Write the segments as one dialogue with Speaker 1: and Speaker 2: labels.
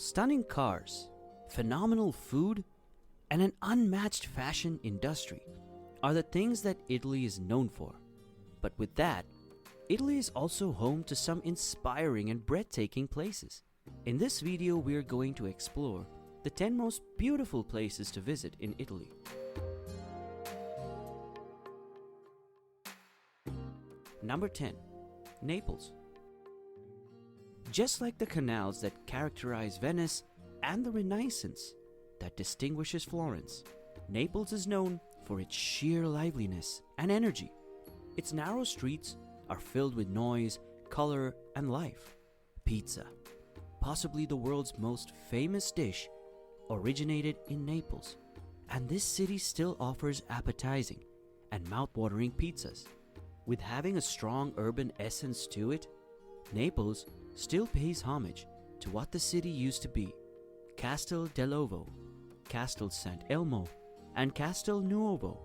Speaker 1: Stunning cars, phenomenal food, and an unmatched fashion industry are the things that Italy is known for. But with that, Italy is also home to some inspiring and breathtaking places. In this video, we are going to explore the 10 most beautiful places to visit in Italy. Number 10. Naples. Just like the canals that characterize Venice and the Renaissance that distinguishes Florence, Naples is known for its sheer liveliness and energy. Its narrow streets are filled with noise, color, and life. Pizza, possibly the world's most famous dish, originated in Naples, and this city still offers appetizing and mouth-watering pizzas. With having a strong urban essence to it, Naples still pays homage to what the city used to be. Castel dell'Ovo, Castel Sant'Elmo, and Castel Nuovo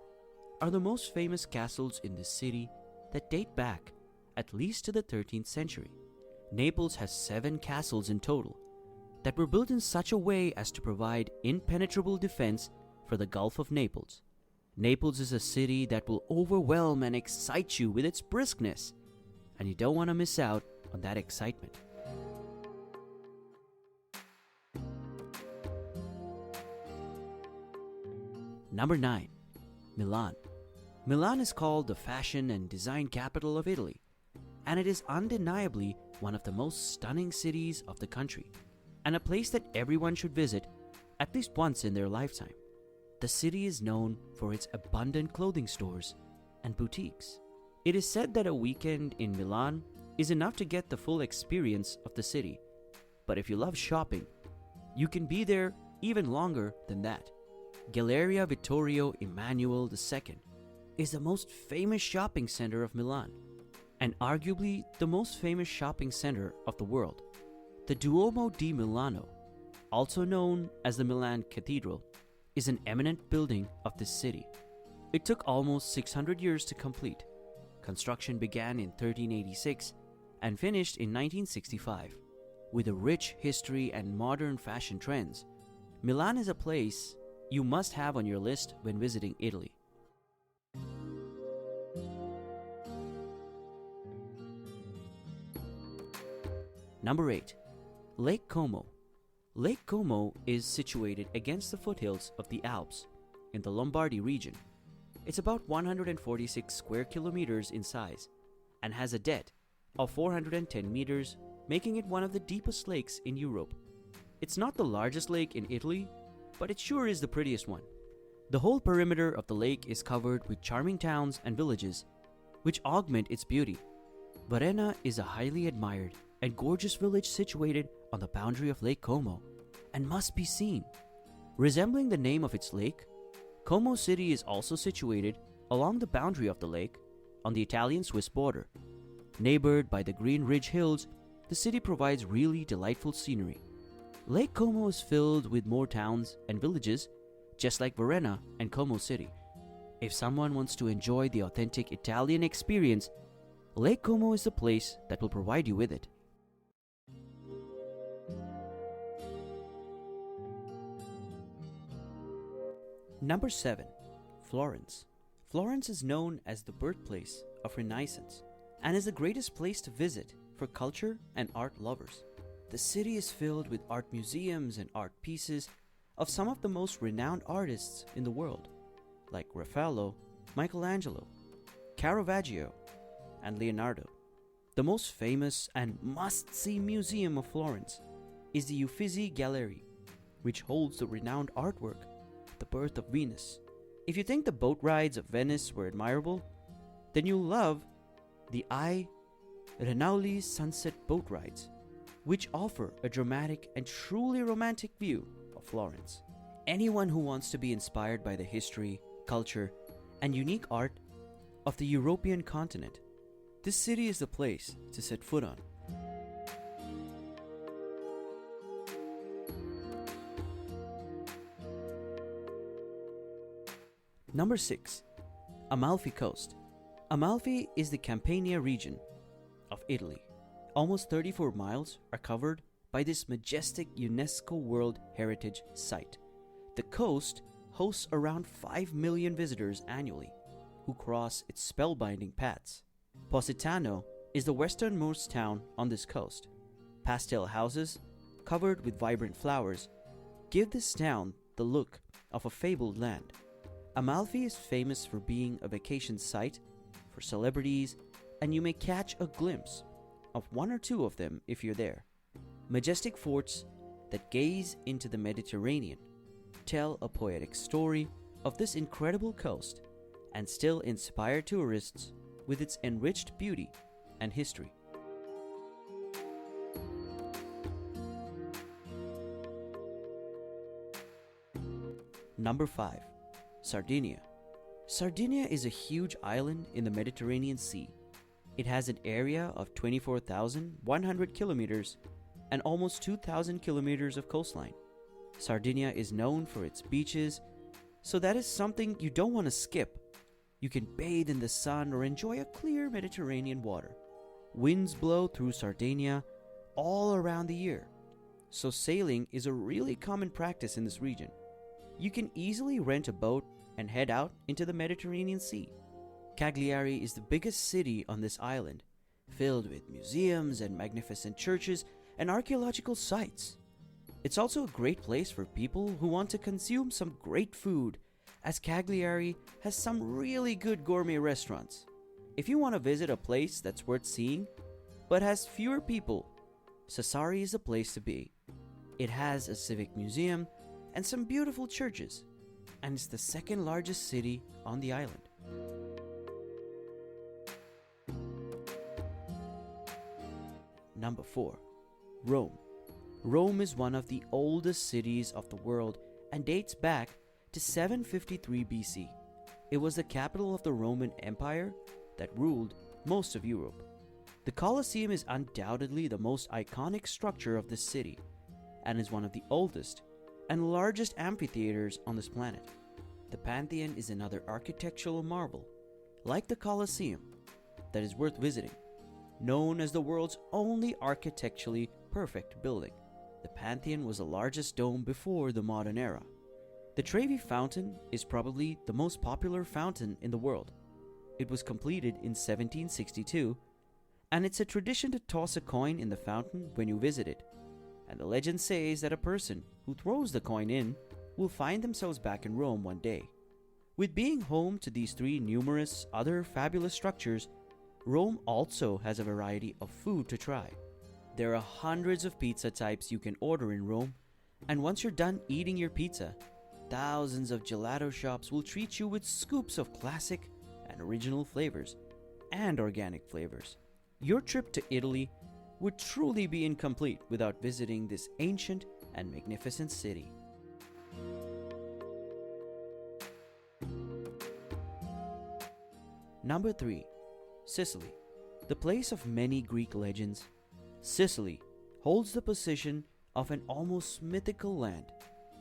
Speaker 1: are the most famous castles in the city that date back at least to the 13th century. Naples has 7 castles in total that were built in such a way as to provide impenetrable defense for the Gulf of Naples. Naples is a city that will overwhelm and excite you with its briskness, and you don't want to miss out on that excitement. Number 9. Milan. Milan is called the fashion and design capital of Italy, and it is undeniably one of the most stunning cities of the country, and a place that everyone should visit at least once in their lifetime. The city is known for its abundant clothing stores and boutiques. It is said that a weekend in Milan is enough to get the full experience of the city, but if you love shopping, you can be there even longer than that. Galleria Vittorio Emanuele II is the most famous shopping center of Milan, and arguably the most famous shopping center of the world. The Duomo di Milano, also known as the Milan Cathedral, is an eminent building of this city. It took almost 600 years to complete. Construction began in 1386 and finished in 1965. With a rich history and modern fashion trends, Milan is a place you must have on your list when visiting Italy. Number 8. Lake Como. Lake Como is situated against the foothills of the Alps in the Lombardy region. It's about 146 square kilometers in size and has a depth of 410 meters, making it one of the deepest lakes in Europe. It's not the largest lake in Italy, but it sure is the prettiest one. The whole perimeter of the lake is covered with charming towns and villages, which augment its beauty. Varenna is a highly admired and gorgeous village situated on the boundary of Lake Como and must be seen. Resembling the name of its lake, Como City is also situated along the boundary of the lake on the Italian-Swiss border. Neighbored by the Green Ridge Hills, the city provides really delightful scenery. Lake Como is filled with more towns and villages, just like Varenna and Como City. If someone wants to enjoy the authentic Italian experience, Lake Como is the place that will provide you with it. Number 7. Florence. Florence is known as the birthplace of Renaissance and is the greatest place to visit for culture and art lovers. The city is filled with art museums and art pieces of some of the most renowned artists in the world, like Raffaello, Michelangelo, Caravaggio, and Leonardo. The most famous and must-see museum of Florence is the Uffizi Gallery, which holds the renowned artwork The Birth of Venus. If you think the boat rides of Venice were admirable, then you'll love the I. Renauli sunset boat rides, which offer a dramatic and truly romantic view of Florence. Anyone who wants to be inspired by the history, culture, and unique art of the European continent, this city is the place to set foot on. Number 6. Amalfi Coast. Amalfi is the Campania region of Italy. Almost 34 miles are covered by this majestic UNESCO World Heritage Site. The coast hosts around 5 million visitors annually who cross its spellbinding paths. Positano is the westernmost town on this coast. Pastel houses, covered with vibrant flowers, give this town the look of a fabled land. Amalfi is famous for being a vacation site for celebrities, and you may catch a glimpse of one or two of them if you're there. Majestic forts that gaze into the Mediterranean tell a poetic story of this incredible coast and still inspire tourists with its enriched beauty and history. Number 5. Sardinia. Sardinia is a huge island in the Mediterranean Sea. It has an area of 24,100 kilometers and almost 2,000 kilometers of coastline. Sardinia is known for its beaches, so that is something you don't want to skip. You can bathe in the sun or enjoy a clear Mediterranean water. Winds blow through Sardinia all around the year, so sailing is a really common practice in this region. You can easily rent a boat and head out into the Mediterranean Sea. Cagliari is the biggest city on this island, filled with museums and magnificent churches and archaeological sites. It's also a great place for people who want to consume some great food, as Cagliari has some really good gourmet restaurants. If you want to visit a place that's worth seeing, but has fewer people, Sassari is the place to be. It has a civic museum and some beautiful churches, and it's the second largest city on the island. Number 4. Rome. Rome is one of the oldest cities of the world and dates back to 753 BC. It was the capital of the Roman Empire that ruled most of Europe. The Colosseum is undoubtedly the most iconic structure of this city and is one of the oldest and largest amphitheaters on this planet. The Pantheon is another architectural marvel, like the Colosseum, that is worth visiting. Known as the world's only architecturally perfect building, the Pantheon was the largest dome before the modern era. The Trevi Fountain is probably the most popular fountain in the world. It was completed in 1762, and it's a tradition to toss a coin in the fountain when you visit it. And the legend says that a person who throws the coin in will find themselves back in Rome one day. With being home to these three numerous other fabulous structures, Rome also has a variety of food to try. There are hundreds of pizza types you can order in Rome, and once you're done eating your pizza, thousands of gelato shops will treat you with scoops of classic and original flavors and organic flavors. Your trip to Italy would truly be incomplete without visiting this ancient and magnificent city. Number 3. Sicily. The place of many Greek legends, Sicily holds the position of an almost mythical land.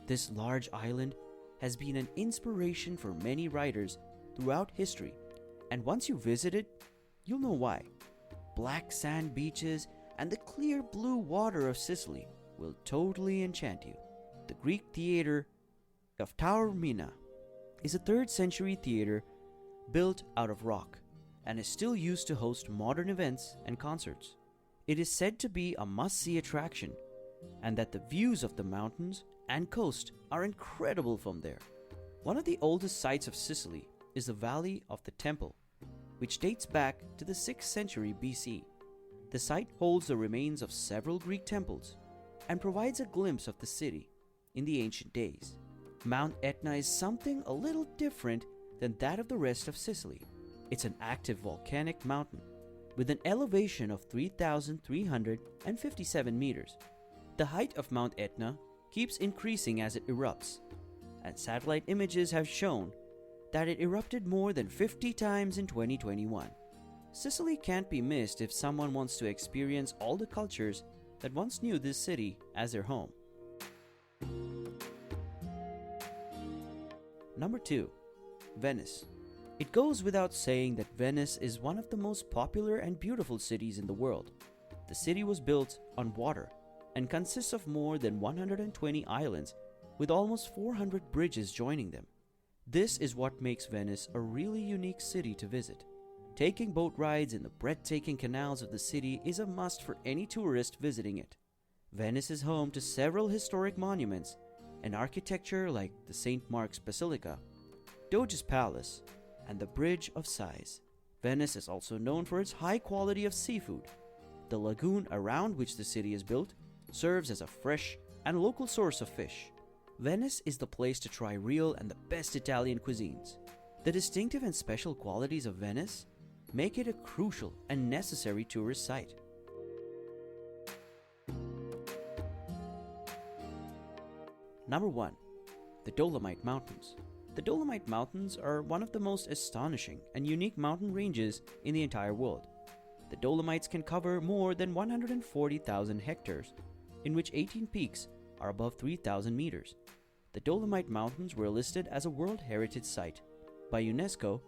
Speaker 1: This large island has been an inspiration for many writers throughout history, and once you visit it, you'll know why. Black sand beaches and the clear blue water of Sicily will totally enchant you. The Greek theater of Taormina is a 3rd century theater built out of rock and is still used to host modern events and concerts. It is said to be a must-see attraction, and that the views of the mountains and coast are incredible from there. One of the oldest sites of Sicily is the Valley of the Temple, which dates back to the 6th century BC. The site holds the remains of several Greek temples and provides a glimpse of the city in the ancient days. Mount Etna is something a little different than that of the rest of Sicily. It's an active volcanic mountain with an elevation of 3,357 meters. The height of Mount Etna keeps increasing as it erupts, and satellite images have shown that it erupted more than 50 times in 2021. Sicily can't be missed if someone wants to experience all the cultures that once knew this city as their home. Number 2. Venice. It goes without saying that Venice is one of the most popular and beautiful cities in the world. The city was built on water and consists of more than 120 islands with almost 400 bridges joining them. This is what makes Venice a really unique city to visit. Taking boat rides in the breathtaking canals of the city is a must for any tourist visiting it. Venice is home to several historic monuments and architecture like the St. Mark's Basilica, Doge's Palace, and the Bridge of Sighs. Venice is also known for its high quality of seafood. The lagoon around which the city is built serves as a fresh and local source of fish. Venice is the place to try real and the best Italian cuisines. The distinctive and special qualities of Venice make it a crucial and necessary tourist site. Number 1. The Dolomite Mountains. The Dolomite Mountains are one of the most astonishing and unique mountain ranges in the entire world. The Dolomites can cover more than 140,000 hectares, in which 18 peaks are above 3,000 meters. The Dolomite Mountains were listed as a World Heritage Site by UNESCO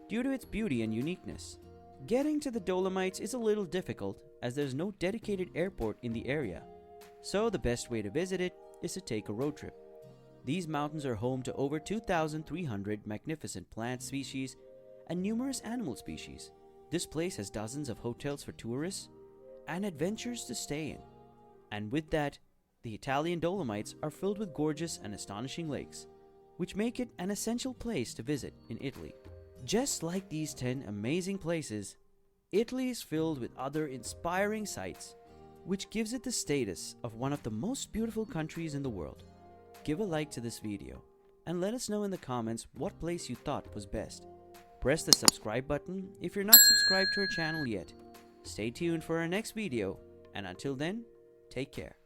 Speaker 1: due to its beauty and uniqueness. Getting to the Dolomites is a little difficult as there's no dedicated airport in the area, so the best way to visit it is to take a road trip. These mountains are home to over 2,300 magnificent plant species and numerous animal species. This place has dozens of hotels for tourists and adventures to stay in. And with that, the Italian Dolomites are filled with gorgeous and astonishing lakes, which make it an essential place to visit in Italy. Just like these 10 amazing places, Italy is filled with other inspiring sights, which gives it the status of one of the most beautiful countries in the world. Give a like to this video and let us know in the comments what place you thought was best. Press the subscribe button if you're not subscribed to our channel yet. Stay tuned for our next video, and until then, take care.